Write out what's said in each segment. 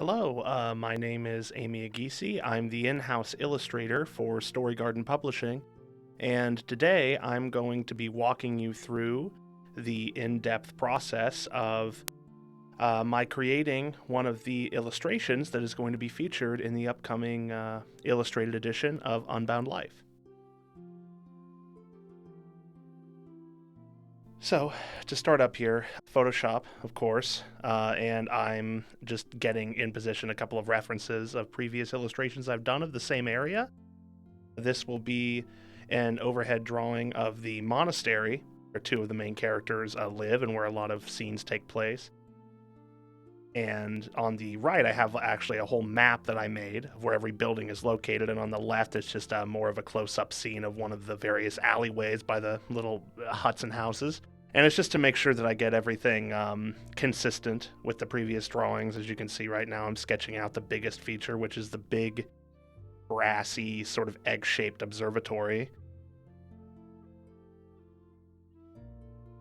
Hello, my name is Amy Agisi. I'm the in-house illustrator for Story Garden Publishing, and today I'm going to be walking you through the in-depth process of my creating one of the illustrations that is going to be featured in the upcoming illustrated edition of Unbound Life. So, to start up here, Photoshop, of course, and I'm just getting in position a couple of references of previous illustrations I've done of the same area. This will be an overhead drawing of the monastery, where two of the main characters live and where a lot of scenes take place. And on the right, I have actually a whole map that I made of where every building is located, and on the left, it's just more of a close-up scene of one of the various alleyways by the little huts and houses. And it's just to make sure that I get everything consistent with the previous drawings. As you can see right now, I'm sketching out the biggest feature, which is the big, brassy, sort of egg-shaped observatory.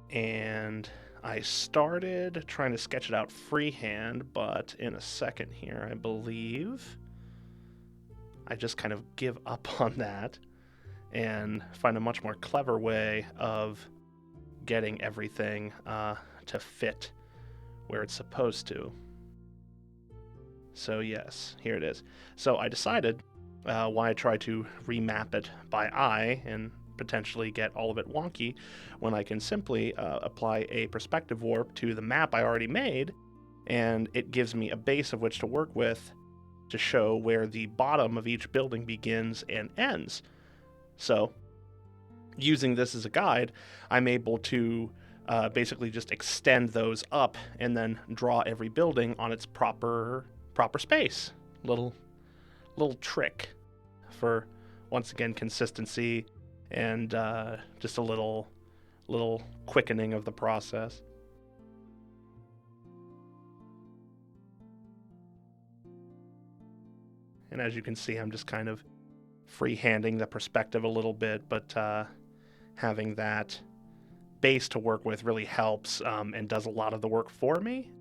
And I started trying to sketch it out freehand, but in a second here, I believe I just kind of give up on that and find a much more clever way of getting everything to fit where it's supposed to. So yes, here it is. So I decided why try to remap it by eye and potentially get all of it wonky when I can simply apply a perspective warp to the map I already made, and it gives me a base of which to work with to show where the bottom of each building begins and ends. So using this as a guide, I'm able to basically just extend those up and then draw every building on its proper space. Little trick for, once again, consistency and just a little quickening of the process. And as you can see, I'm just kind of freehanding the perspective a little bit, but having that base to work with really helps and does a lot of the work for me.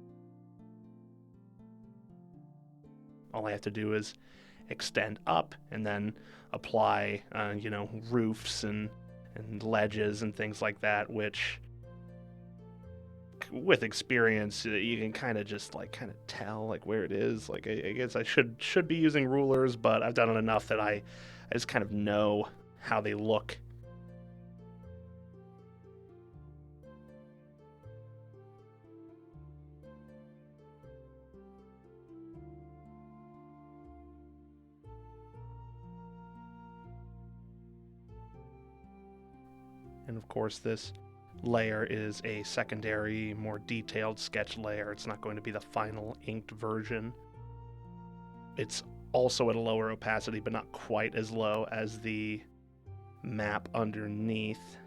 All I have to do is extend up and then apply, roofs and ledges and things like that, which with experience you can kind of tell where it is. I guess I should be using rulers, but I've done it enough that I just kind of know how they look. And of course, this layer is a secondary, more detailed sketch layer. It's not going to be the final inked version. It's also at a lower opacity, but not quite as low as the map underneath.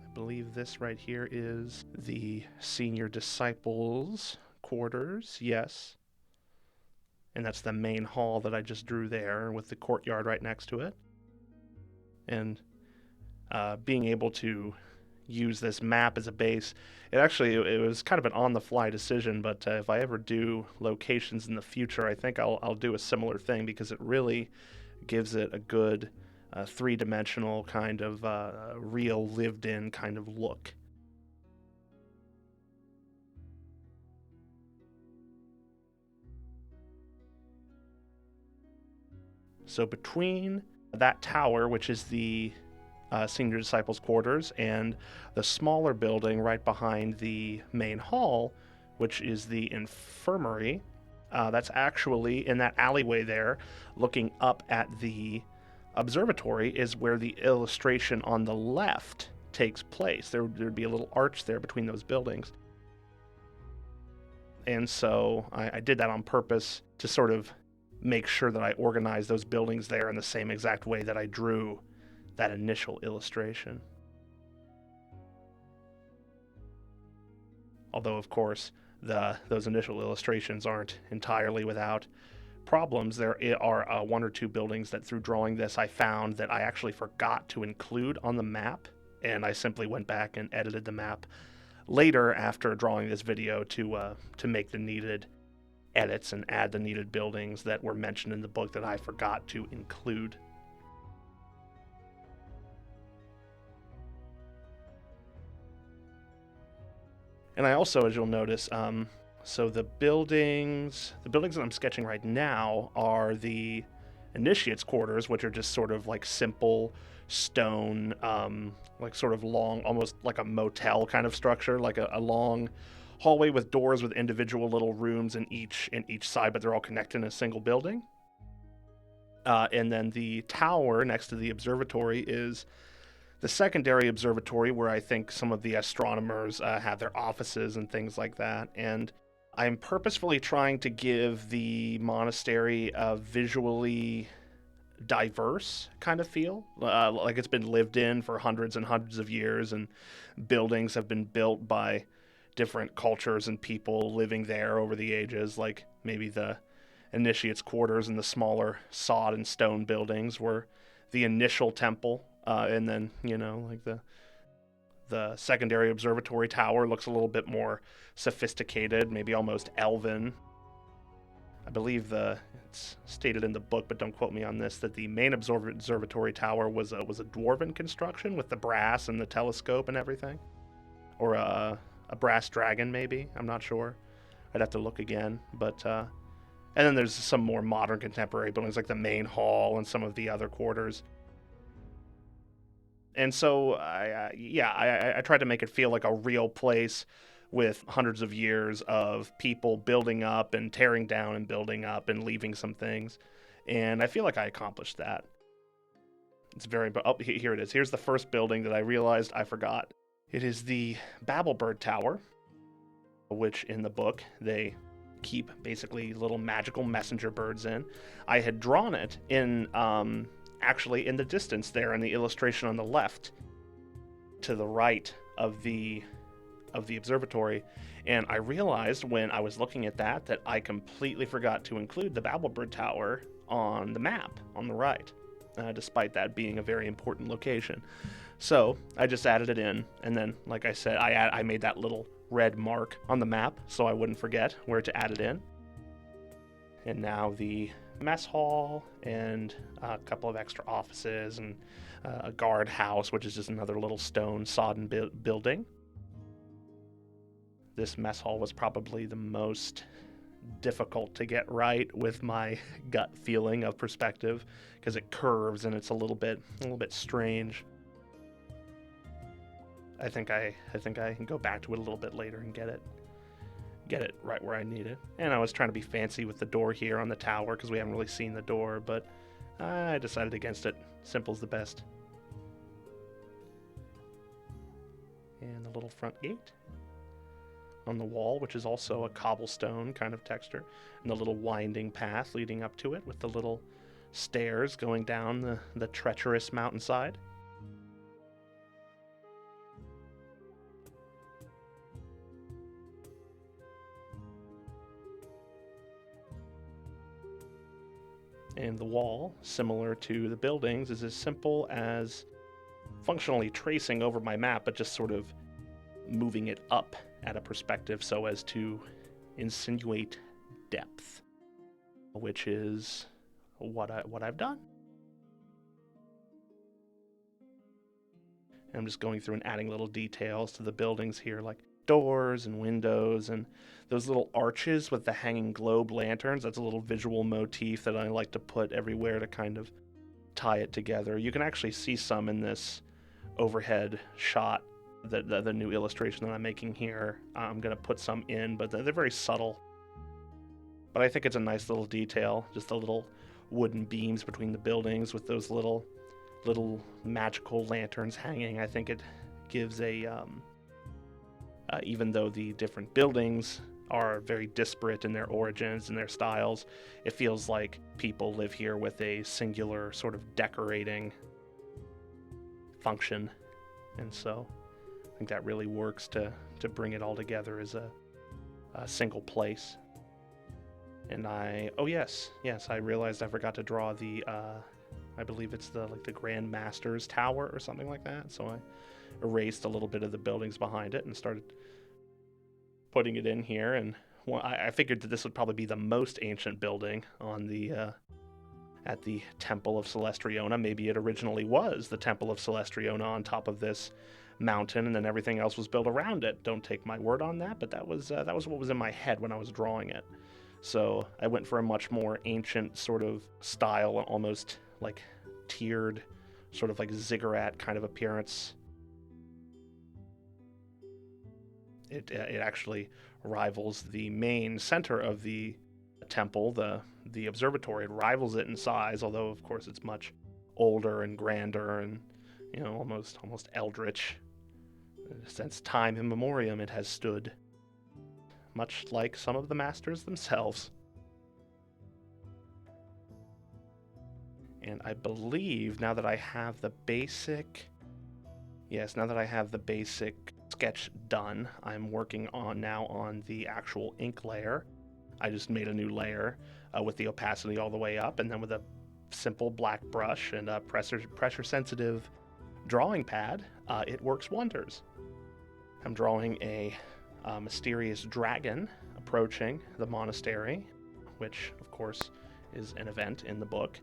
I believe this right here is the senior disciples' quarters, yes. And that's the main hall that I just drew there with the courtyard right next to it. And being able to use this map as a base, it was kind of an on-the-fly decision, but if I ever do locations in the future, I think I'll do a similar thing, because it really gives it a good three-dimensional kind of real lived-in kind of look. So between that tower, which is the senior disciples' quarters, and the smaller building right behind the main hall, which is the infirmary, that's actually in that alleyway there, looking up at the observatory, is where the illustration on the left takes place. There'd be a little arch there between those buildings. And so I did that on purpose to sort of make sure that I organized those buildings there in the same exact way that I drew that initial illustration. Although, of course, those initial illustrations aren't entirely without problems. There are one or two buildings that, through drawing this, I found that I actually forgot to include on the map, and I simply went back and edited the map later after drawing this video to make the needed edits and add the needed buildings that were mentioned in the book that I forgot to include. And I also, as you'll notice, so the buildings that I'm sketching right now are the initiate's quarters, which are just sort of like simple stone, like sort of long, almost like a motel kind of structure, like a long hallway with doors with individual little rooms in each side, but they're all connected in a single building. And then the tower next to the observatory is the secondary observatory, where I think some of the astronomers have their offices and things like that. And I'm purposefully trying to give the monastery a visually diverse kind of feel, like it's been lived in for hundreds and hundreds of years, and buildings have been built by different cultures and people living there over the ages. Like maybe the initiates' quarters and the smaller sod and stone buildings were the initial temple, and then like the secondary observatory tower looks a little bit more sophisticated, maybe almost elven. I believe it's stated in the book, but don't quote me on this, that the main observatory tower was a dwarven construction with the brass and the telescope and everything, or a brass dragon maybe. I'm not sure. I'd have to look again. But and then there's some more modern contemporary buildings like the main hall and some of the other quarters. And so I tried to make it feel like a real place with hundreds of years of people building up and tearing down and building up and leaving some things. And I feel like I accomplished that. It's very, here it is. Here's the first building that I realized I forgot. It is the Babelbird Tower, which in the book they keep basically little magical messenger birds in. I had drawn it in, actually in the distance there in the illustration on the left to the right of the observatory, and I realized when I was looking at that I completely forgot to include the Babelbird Tower on the map on the right, despite that being a very important location. So I just added it in, and then, like I said, I made that little red mark on the map so I wouldn't forget where to add it in. And now the mess hall and a couple of extra offices and a guard house, which is just another little stone sodden building. This mess hall was probably the most difficult to get right with my gut feeling of perspective, because it curves and it's a little bit strange. I think I can go back to it a little bit later and get it right where I need it. And I was trying to be fancy with the door here on the tower because we haven't really seen the door, but I decided against it. Simple's the best. And the little front gate on the wall, which is also a cobblestone kind of texture, and the little winding path leading up to it with the little stairs going down the treacherous mountainside. And the wall, similar to the buildings, is as simple as functionally tracing over my map, but just sort of moving it up at a perspective so as to insinuate depth, which is what I've done. And I'm just going through and adding little details to the buildings here, like doors and windows and those little arches with the hanging globe lanterns. That's a little visual motif that I like to put everywhere to kind of tie it together. You can actually see some in this overhead shot, the new illustration that I'm making here. I'm going to put some in, but they're very subtle. But I think it's a nice little detail, just the little wooden beams between the buildings with those little magical lanterns hanging. I think it gives even though the different buildings are very disparate in their origins and their styles, it feels like people live here with a singular sort of decorating function. And so I think that really works to bring it all together as a single place. And I realized I forgot to draw the I believe it's the Grand Master's Tower or something like that. So I erased a little bit of the buildings behind it and started putting it in here. And well, I figured that this would probably be the most ancient building on the at the Temple of Celestriona. Maybe it originally was the Temple of Celestriona on top of this mountain, and then everything else was built around it. Don't take my word on that, but that was what was in my head when I was drawing it. So I went for a much more ancient sort of style, almost like tiered, sort of like ziggurat kind of appearance. It actually rivals the main center of the temple, the observatory. It rivals it in size, although of course it's much older and grander and almost eldritch. Since time immemorial, it has stood, much like some of the masters themselves. And I believe now that I have the basic sketch done, I'm working on the actual ink layer. I just made a new layer with the opacity all the way up, and then with a simple black brush and a pressure sensitive drawing pad, it works wonders. I'm drawing a mysterious dragon approaching the monastery, which of course is an event in the book,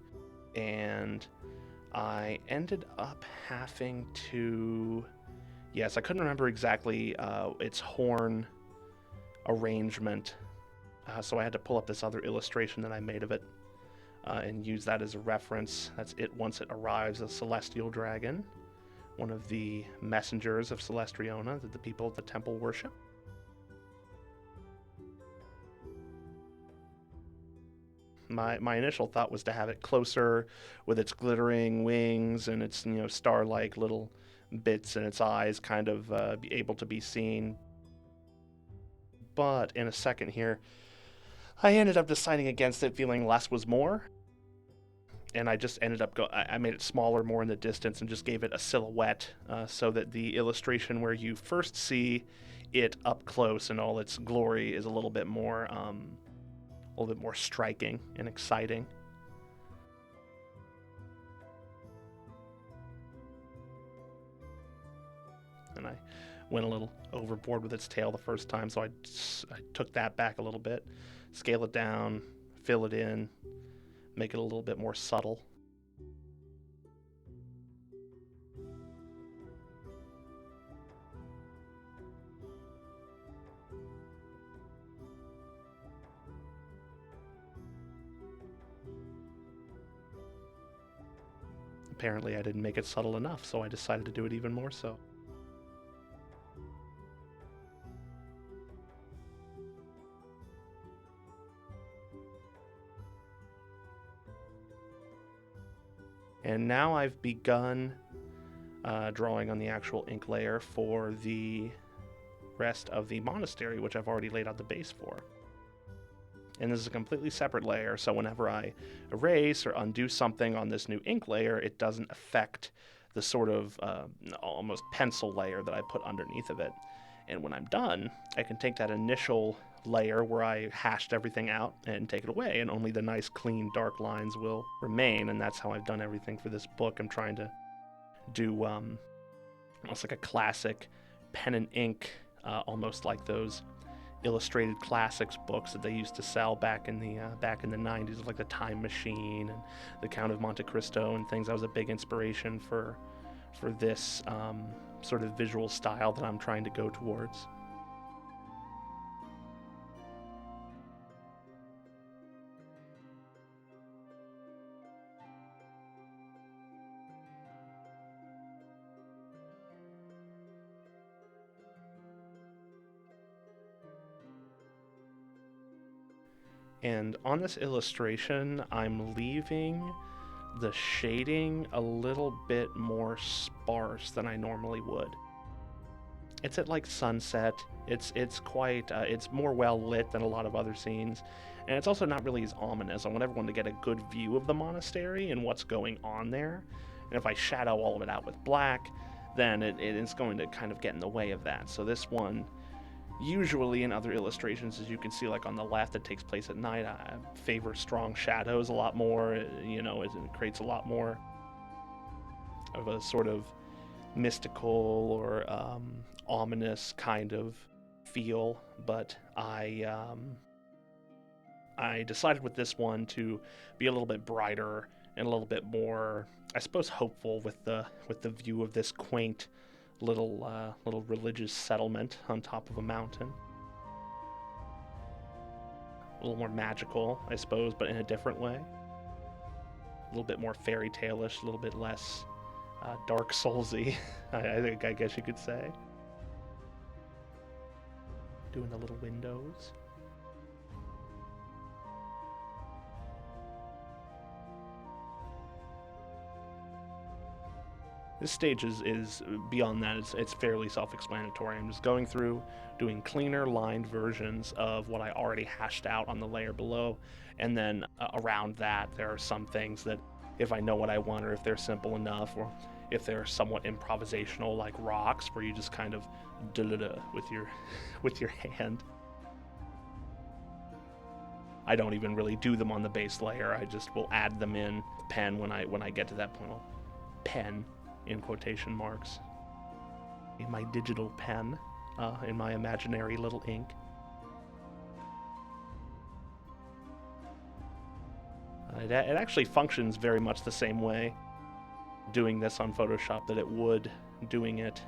and I ended up having to, I couldn't remember exactly its horn arrangement, so I had to pull up this other illustration that I made of it and use that as a reference. That's it once it arrives, a celestial dragon, one of the messengers of Celestriona that the people at the temple worship. My initial thought was to have it closer with its glittering wings and its star-like little bits in its eyes kind of be able to be seen. But in a second here, I ended up deciding against it, feeling less was more. And I just ended up I made it smaller, more in the distance, and just gave it a silhouette so that the illustration where you first see it up close in all its glory is a little bit more striking and exciting. And I went a little overboard with its tail the first time, so I took that back a little bit, scale it down, fill it in, make it a little bit more subtle. Apparently I didn't make it subtle enough, so I decided to do it even more so. And now I've begun drawing on the actual ink layer for the rest of the monastery, which I've already laid out the base for. And this is a completely separate layer, so whenever I erase or undo something on this new ink layer, it doesn't affect the sort of almost pencil layer that I put underneath of it. And when I'm done, I can take that initial layer where I hashed everything out and take it away, and only the nice, clean, dark lines will remain, and that's how I've done everything for this book. I'm trying to do almost like a classic pen and ink, almost like those illustrated classics books that they used to sell back in the 90s, like the Time Machine and the Count of Monte Cristo and things. That was a big inspiration for this sort of visual style that I'm trying to go towards. And on this illustration, I'm leaving the shading a little bit more sparse than I normally would. It's at like sunset. It's quite it's more well lit than a lot of other scenes, and it's also not really as ominous. I want everyone to get a good view of the monastery and what's going on there. And if I shadow all of it out with black, then it is going to kind of get in the way of that. So this one, usually in other illustrations, as you can see, like on the left, it takes place at night. I favor strong shadows a lot more. It creates a lot more of a sort of mystical or ominous kind of feel, but I decided with this one to be a little bit brighter and a little bit more, I suppose, hopeful with the view of this quaint little religious settlement on top of a mountain. A little more magical, I suppose, but in a different way. A little bit more fairy tale-ish, a little bit less Dark Soulsy, I guess you could say. Doing the little windows. This stage is beyond that. It's fairly self-explanatory. I'm just going through, doing cleaner lined versions of what I already hashed out on the layer below, and then around that there are some things that, if I know what I want, or if they're simple enough, or if they're somewhat improvisational, like rocks, where you just kind of with your with your hand. I don't even really do them on the base layer. I just will add them in pen when I get to that point. Pen in quotation marks. In my digital pen, in my imaginary little ink. It actually functions very much the same way doing this on Photoshop that it would doing it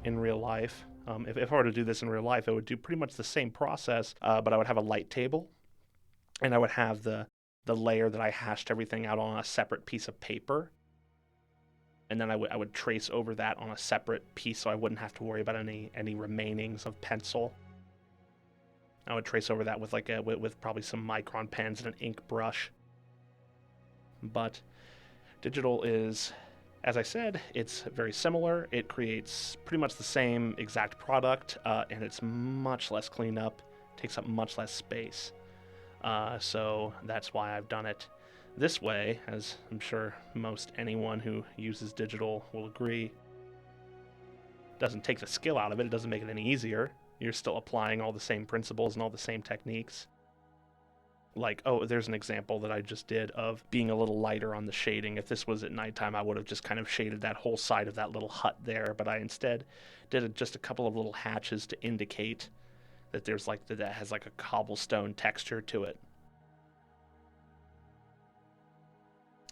in real life. If I were to do this in real life, it would do pretty much the same process, but I would have a light table, and I would have the layer that I hashed everything out on a separate piece of paper. And then I would trace over that on a separate piece, so I wouldn't have to worry about any remainings of pencil. I would trace over that with with probably some micron pens and an ink brush. But digital is, as I said, it's very similar. It creates pretty much the same exact product, and it's much less cleanup, takes up much less space. So that's why I've done it this way, as I'm sure most anyone who uses digital will agree. Doesn't take the skill out of it, it doesn't make it any easier. You're still applying all the same principles and all the same techniques. Like, oh, there's an example that I just did of being a little lighter on the shading. If this was at nighttime, I would have just kind of shaded that whole side of that little hut there, but I instead did just a couple of little hatches to indicate that there's that has like a cobblestone texture to it.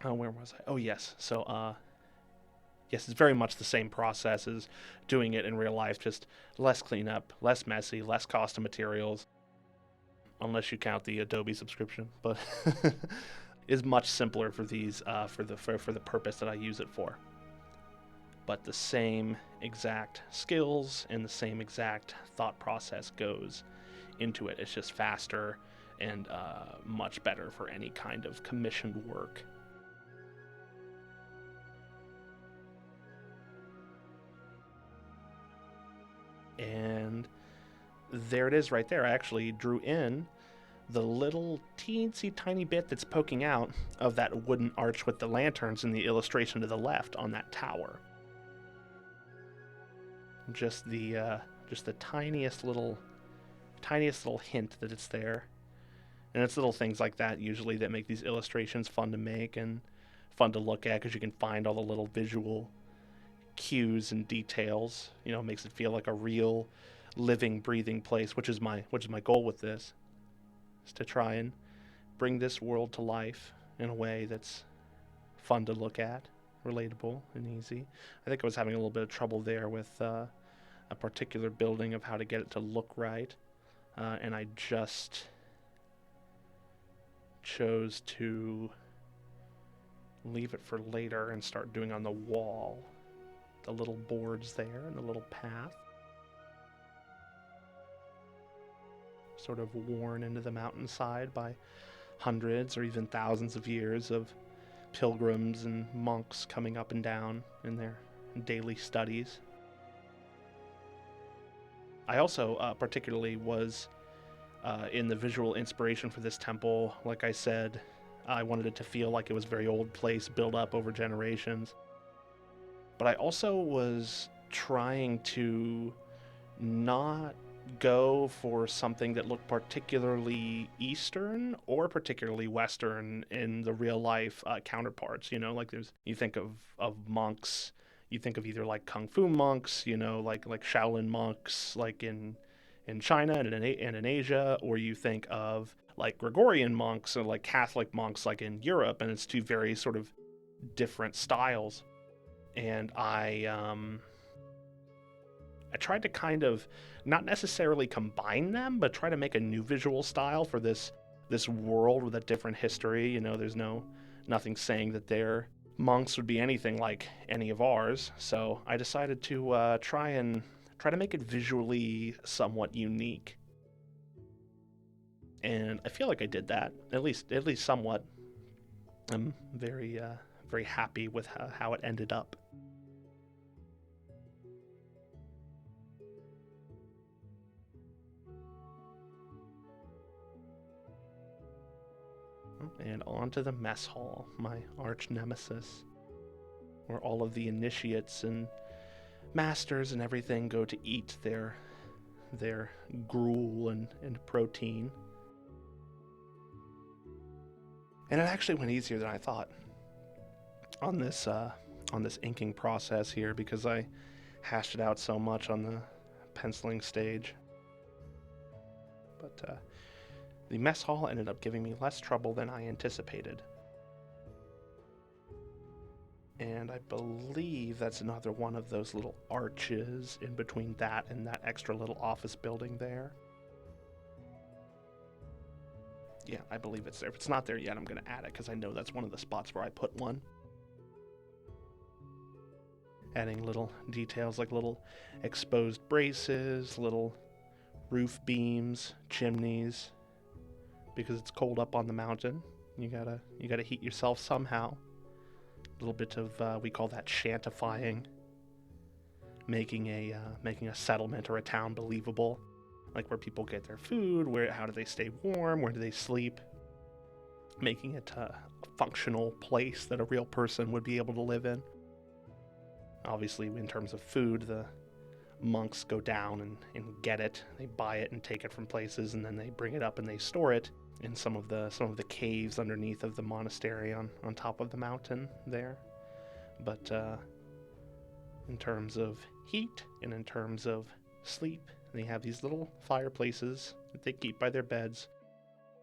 Oh, where was I? Oh, yes. So, yes, it's very much the same process as doing it in real life, just less cleanup, less messy, less cost of materials, unless you count the Adobe subscription, but is much simpler for these, for the purpose that I use it for. But the same exact skills and the same exact thought process goes into it. It's just faster and much better for any kind of commissioned work. And there it is right there. I actually drew in the little teensy tiny bit that's poking out of that wooden arch with the lanterns in the illustration to the left on that tower. Just the tiniest little hint that it's there. And it's little things like that usually that make these illustrations fun to make and fun to look at, because you can find all the little visual cues and details. It makes it feel like a real living, breathing place, which is my goal with this, is to try and bring this world to life in a way that's fun to look at, relatable and easy. I think I was having a little bit of trouble there with a particular building, of how to get it to look right, and I just chose to leave it for later and start doing on the wall the little boards there and the little path, sort of worn into the mountainside by hundreds or even thousands of years of pilgrims and monks coming up and down in their daily studies. I also particularly was in the visual inspiration for this temple. Like I said, I wanted it to feel like it was a very old place built up over generations. But I also was trying to not go for something that looked particularly Eastern or particularly Western in the real life counterparts. You think of monks, you think of either like Kung Fu monks, like Shaolin monks, like in in China and in Asia, or you think of like Gregorian monks or like Catholic monks like in Europe, and it's two very sort of different styles. And I tried to kind of not necessarily combine them, but try to make a new visual style for this world with a different history. You know, there's nothing saying that their monks would be anything like any of ours. So I decided to try to make it visually somewhat unique. And I feel like I did that, at least somewhat. I'm very happy with how it ended up. And on to the mess hall, my arch nemesis, where all of the initiates and masters and everything go to eat their gruel and protein. And it actually went easier than I thought on this inking process here, because I hashed it out so much on the penciling stage. But the mess hall ended up giving me less trouble than I anticipated. And I believe that's another one of those little arches in between that and that extra little office building there. Yeah, I believe it's there. If it's not there yet, I'm going to add it because I know that's one of the spots where I put one. Adding little details like little exposed braces, little roof beams, chimneys, because it's cold up on the mountain. You gotta heat yourself somehow. A little bit of we call that shantifying, making a settlement or a town believable, like where people get their food, how do they stay warm, where do they sleep, making it a functional place that a real person would be able to live in. Obviously, in terms of food, the monks go down and get it. They buy it and take it from places, and then they bring it up and they store it in some of the caves underneath of the monastery on top of the mountain there. But in terms of heat and in terms of sleep, they have these little fireplaces that they keep by their beds.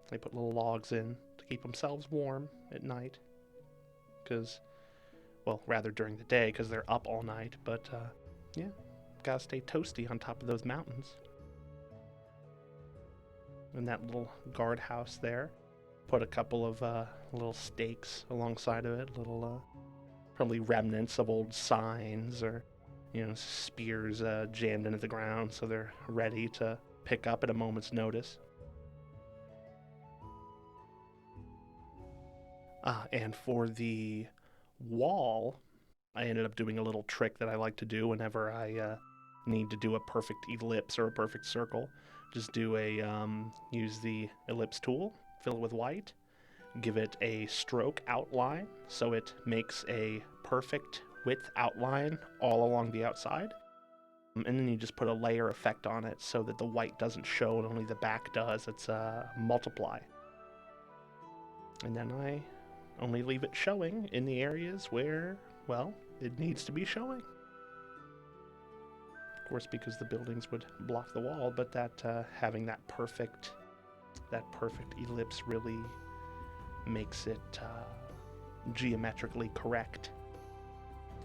They put little logs in to keep themselves warm at night, rather during the day, because they're up all night. But yeah, gotta stay toasty on top of those mountains. In that little guardhouse there, put a couple of little stakes alongside of it, little probably remnants of old signs or spears jammed into the ground, so they're ready to pick up at a moment's notice. And for the wall, I ended up doing a little trick that I like to do whenever I need to do a perfect ellipse or a perfect circle. Just use the ellipse tool, fill it with white, give it a stroke outline so it makes a perfect width outline all along the outside. And then you just put a layer effect on it so that the white doesn't show and only the back does. It's multiply. And then I only leave it showing in the areas where, well, it needs to be showing. Of course, because the buildings would block the wall, but that having that perfect ellipse really makes it geometrically correct.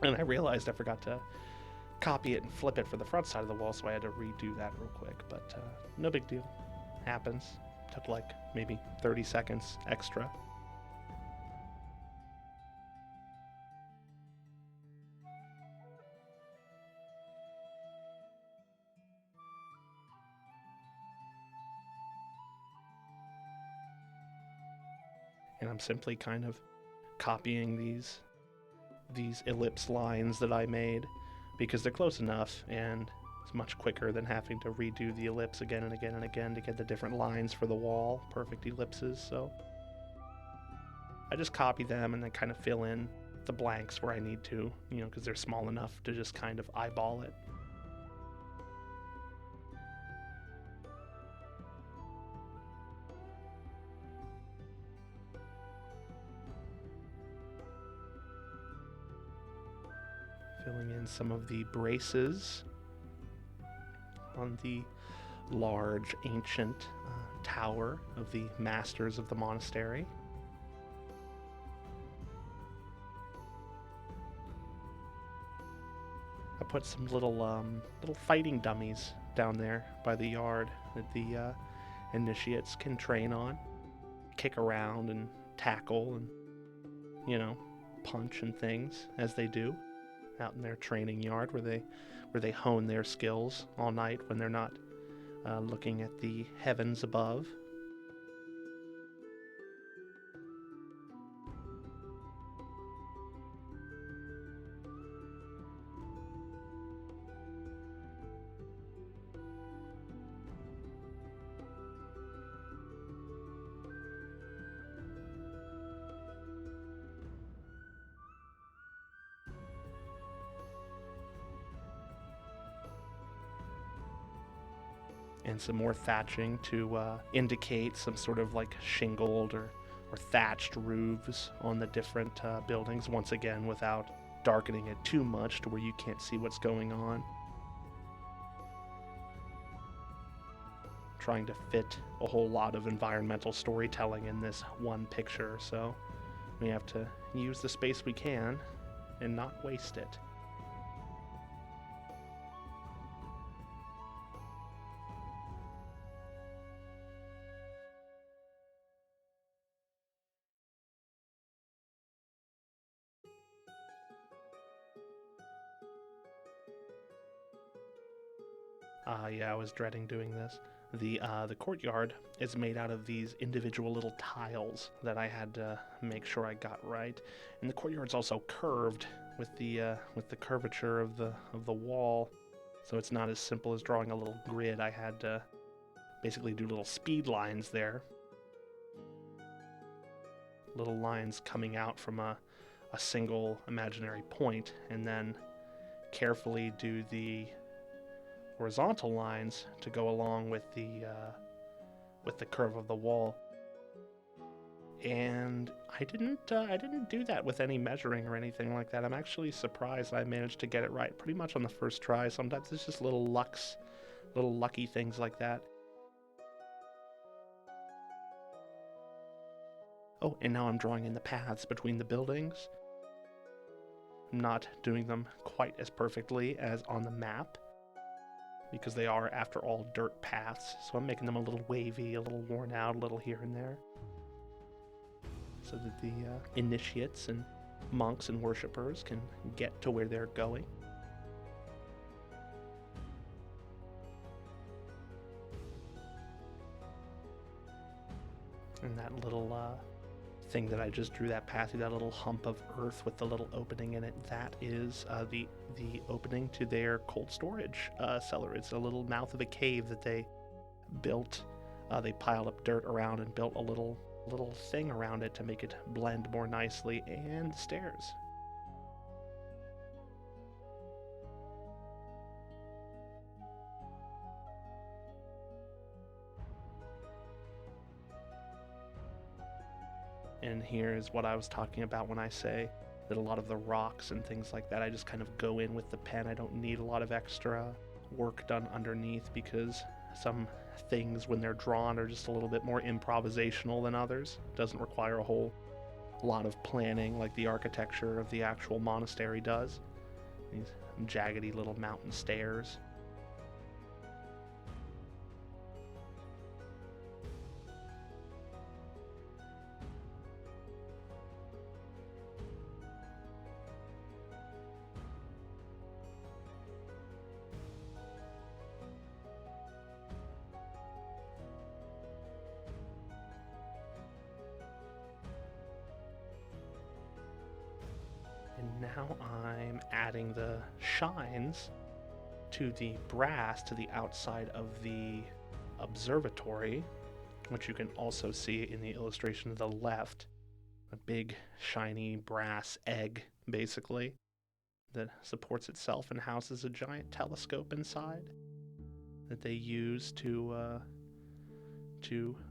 And I realized I forgot to copy it and flip it for the front side of the wall, so I had to redo that real quick. But no big deal. Happens. Took like maybe 30 seconds extra. And I'm simply kind of copying these ellipse lines that I made because they're close enough, and it's much quicker than having to redo the ellipse again and again and again to get the different lines for the wall, perfect ellipses. So I just copy them and then kind of fill in the blanks where I need to, because they're small enough to just kind of eyeball it. Filling in some of the braces on the large ancient tower of the masters of the monastery. I put some little fighting dummies down there by the yard that the initiates can train on, kick around and tackle and, punch and things as they do out in their training yard where they hone their skills all night when they're not looking at the heavens above. And some more thatching to indicate some sort of like shingled or thatched roofs on the different buildings, once again without darkening it too much to where you can't see what's going on. Trying to fit a whole lot of environmental storytelling in this one picture, so we have to use the space we can and not waste it. Yeah, I was dreading doing this. The courtyard is made out of these individual little tiles that I had to make sure I got right, and the courtyard's also curved with the curvature of the wall, so it's not as simple as drawing a little grid. I had to basically do little speed lines there, little lines coming out from a single imaginary point, and then carefully do the horizontal lines to go along with the curve of the wall. And I didn't do that with any measuring or anything like that. I'm actually surprised I managed to get it right pretty much on the first try. Sometimes it's just little lucky things like that. Oh, and now I'm drawing in the paths between the buildings. I'm not doing them quite as perfectly as on the map, because they are, after all, dirt paths, so I'm making them a little wavy, a little worn out, a little here and there, so that the initiates and monks and worshippers can get to where they're going. And that little thing that I just drew that path through, that little hump of earth with the little opening in it, that is the opening to their cold storage cellar. It's a little mouth of a cave that they built. They piled up dirt around and built a little thing around it to make it blend more nicely, and stairs. And here is what I was talking about when I say that a lot of the rocks and things like that, I just kind of go in with the pen. I don't need a lot of extra work done underneath, because some things, when they're drawn, are just a little bit more improvisational than others. It doesn't require a whole lot of planning like the architecture of the actual monastery does. These jaggedy little mountain stairs. And now I'm adding the shines to the brass to the outside of the observatory, which you can also see in the illustration to the left. A big shiny brass egg, basically, that supports itself and houses a giant telescope inside that they use to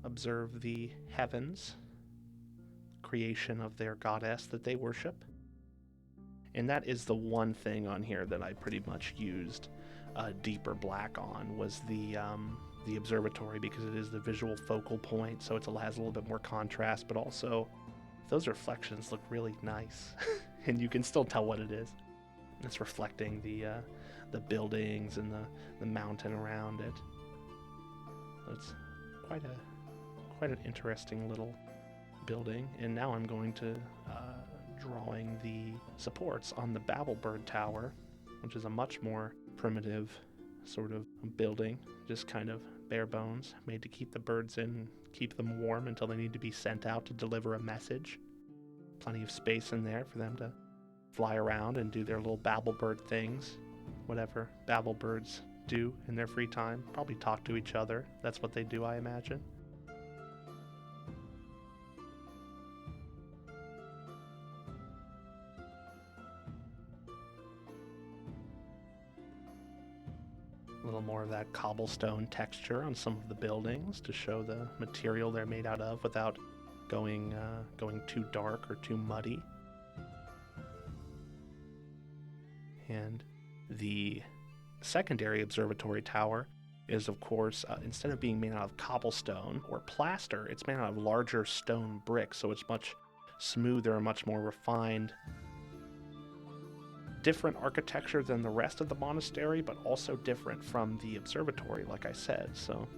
observe the heavens, creation of their goddess that they worship. And that is the one thing on here that I pretty much used deeper black on, was the the observatory because it is the visual focal point, so it has a little bit more contrast, but also those reflections look really nice, and you can still tell what it is. It's reflecting the buildings and the mountain around it. It's quite an interesting little building. And now I'm going to drawing the supports on the Babelbird Tower, which is a much more primitive sort of building, just kind of bare bones, made to keep the birds in, keep them warm until they need to be sent out to deliver a message. Plenty of space in there for them to fly around and do their little Babelbird things, whatever Babelbirds do in their free time. Probably talk to each other. That's what they do, I imagine. A little more of that cobblestone texture on some of the buildings to show the material they're made out of without going too dark or too muddy. And the secondary observatory tower is, of course, instead of being made out of cobblestone or plaster, it's made out of larger stone bricks, so it's much smoother and much more refined. Different architecture than the rest of the monastery, but also different from the observatory, like I said. So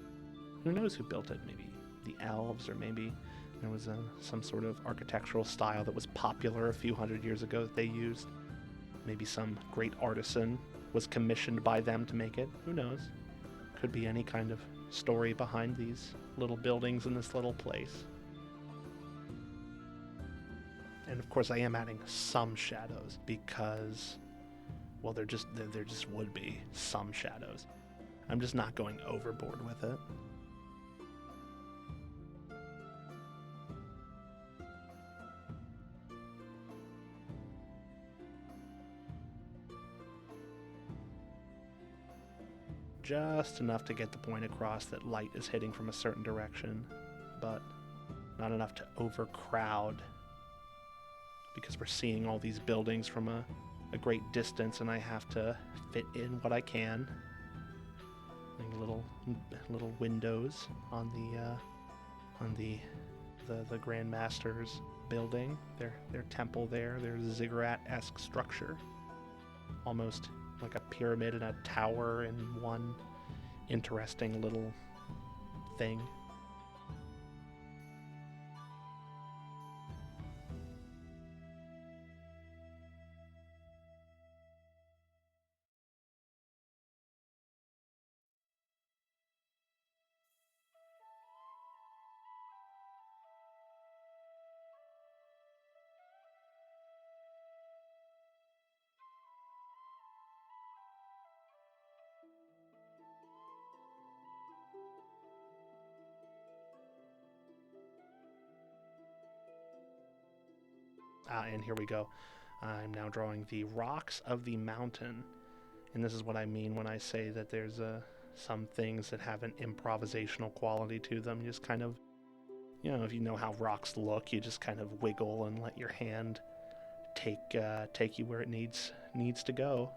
who knows who built it? Maybe the elves, or maybe there was some sort of architectural style that was popular a few hundred years ago that they used. Maybe some great artisan was commissioned by them to make it. Who knows? Could be any kind of story behind these little buildings in this little place. And of course I am adding some shadows because, well, there just would be some shadows. I'm just not going overboard with it. Just enough to get the point across that light is hitting from a certain direction, but not enough to overcrowd, because we're seeing all these buildings from a great distance, and I have to fit in what I can. Little windows on the Grand Master's building, their temple there, their ziggurat-esque structure, almost like a pyramid and a tower in one interesting little thing. And here we go. I'm now drawing the rocks of the mountain. And this is what I mean when I say that there's some things that have an improvisational quality to them. You just kind of, if you know how rocks look, you just kind of wiggle and let your hand take you where it needs to go.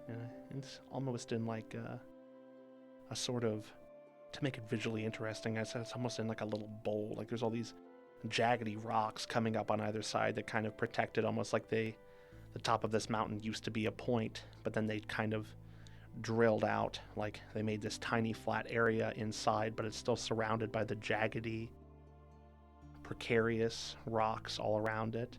And it's almost in like a sort of, to make it visually interesting, I said it's almost in like a little bowl. Like there's all these jaggedy rocks coming up on either side that kind of protect it, almost like the top of this mountain used to be a point, but then they kind of drilled out, like they made this tiny flat area inside, but it's still surrounded by the jaggedy, precarious rocks all around it.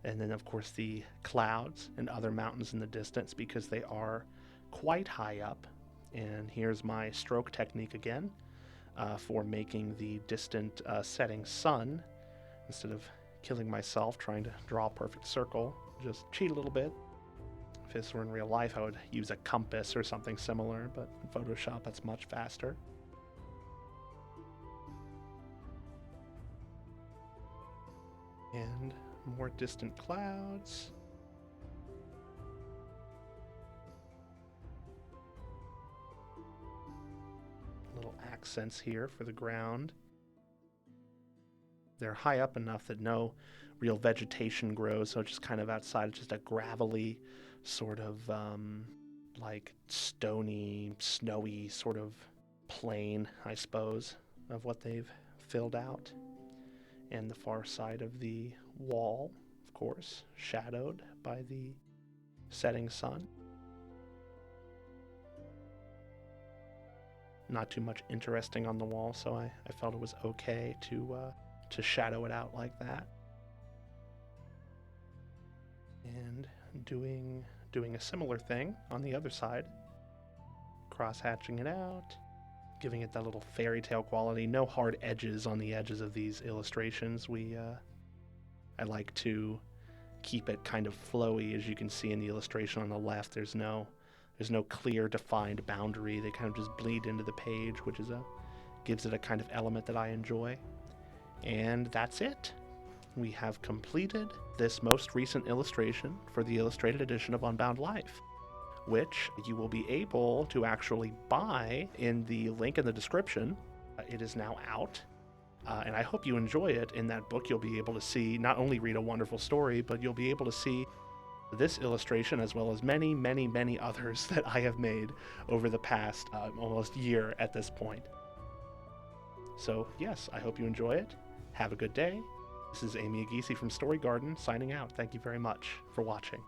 And then of course the clouds and other mountains in the distance, because they are quite high up. And here's my stroke technique again. For making the distant setting sun, instead of killing myself trying to draw a perfect circle, just cheat a little bit. If this were in real life, I would use a compass or something similar, but in Photoshop that's much faster. And more distant clouds. Little accents here for the ground. They're high up enough that no real vegetation grows, so it's just kind of outside. It's just a gravelly sort of like stony, snowy sort of plain, I suppose, of what they've filled out. And the far side of the wall, of course, shadowed by the setting sun. Not too much interesting on the wall, so I felt it was okay to shadow it out like that. And doing a similar thing on the other side, cross-hatching it out, giving it that little fairy tale quality. No hard edges on the edges of these illustrations. I like to keep it kind of flowy. As you can see in the illustration on the left, there's no clear defined boundary. They kind of just bleed into the page, which gives it a kind of element that I enjoy. And that's it. We have completed this most recent illustration for the illustrated edition of Unbound Life, which you will be able to actually buy in the link in the description. It is now out, and I hope you enjoy it. In that book, you'll be able to see, not only read a wonderful story, but you'll be able to see this illustration as well as many, many, many others that I have made over the past almost year at this point. So yes, I hope you enjoy it. Have a good day. This is Amy Agisi from Story Garden signing out. Thank you very much for watching.